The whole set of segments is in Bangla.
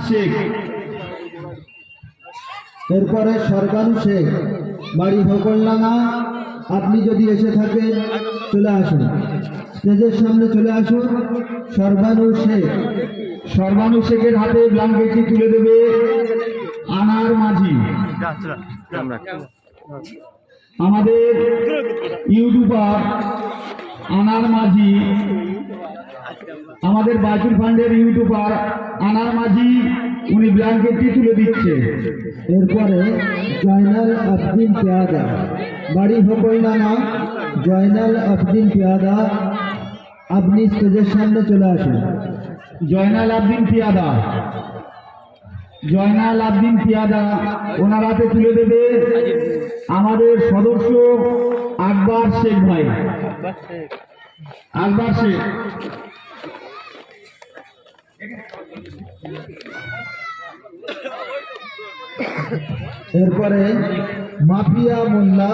শেখ, এরপরে সরকারু শেখ, বাড়ি হোকলডাঙ্গা। আপনি যদি এসে থাকেন চলে আসুন, স্টেজের সামনে চলে আসুন। সরবানু শেখ, সরবানু শেখের হাতে ব্ল্যাঙ্কেটটি তুলে দেবে আনার মাঝি। আমাদের ইউটিউবার আনার মাঝি, আমাদের বাজুর ফান্ডের ইউটিউবার আনার মাঝি, উনি ব্ল্যাঙ্কেটটি তুলে দিচ্ছে। এরপরে জয়নাল আবদিন পেয়াদা, বাড়ি হোকলডাঙ্গা। জয়নাল আবদিন পেয়াদা, আপনি স্টেজের সামনে চলে আসুন। জয়নাল আবদিন পেয়াদা, জয়নাল আবদিন পেয়াদা ওনার হাতে তুলে দেবে আমাদের সদস্য আকবর শেখ ভাই। আকবর শেখ, এরপরে মাফিয়া মোল্লা,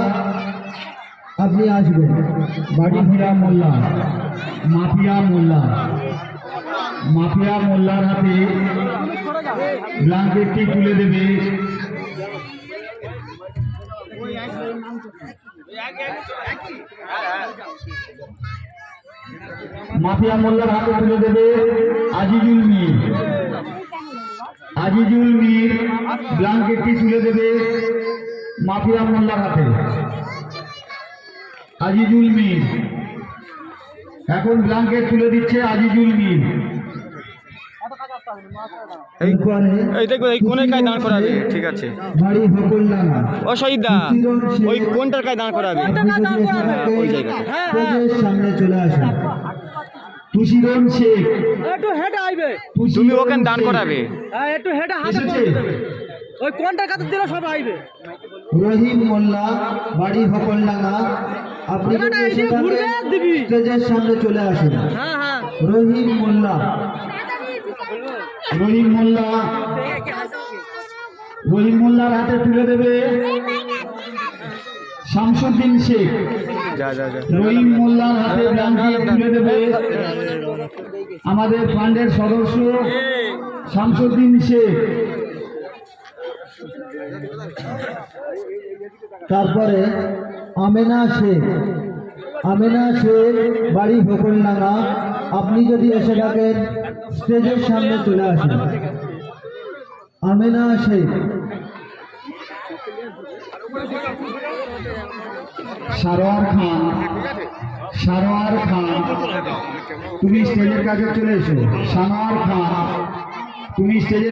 আপনি আসবেন। বাড়ি ফিরা মোল্লা, মাফিয়া মোল্লা, মাফিয়া মোল্লার হাতে ব্ল্যাঙ্কেটটি তুলে দেবে মাফিয়া মোল্লার হাতে তুলে দেবে আজিজুল মীর। আজিজুল মীর ব্ল্যাঙ্কেটটি তুলে দেবে মাফিয়া মোল্লার হাতে। আজিজুল মীর এখন ব্ল্যাঙ্কেট তুলে দিচ্ছে আজিজুল মীর। ঠিক আছে, বাড়ি হোকলডাঙ্গা। ও শহীদা, ওই কোনটার কাজ দাঁড় করাবে? ওই জায়গাটা সামনে চলে আসুন। তুষিরন শেখ, একটু হেঁটে আইবে, তুমি ওখানে দান করাবে। একটু হেঁটে হাতে ওই কোনটার কাছে দিলে সব আইবে। রহিম মোল্লা, বাড়ি হোকলডাঙ্গা। আপনি স্টেজের সামনে চলে আসুন। রহিম মোল্লা, রহিম মোল্লা, রহিম মোল্লার হাতে তুলে দেবে শামসুদ্দিন শেখ। রহিম মোল্লার হাতে ব্ল্যাঙ্কেট তুলে দেবে আমাদের ফান্ডের সদস্য শামসুদ্দিন শেখ। তারপরে আমেনা শেখ, আমেনা শেখ, বাড়ি হোকলডাঙ্গা। আপনি যদি এসে থাকেন স্টেজের সামনে চলে আসুন। আমেনা শেখ। সারোয়ার খান, সারোয়ার খান, তুমি স্টেজের কাছে চলে এসো। সানোয়ার খান, তুমি স্টেজে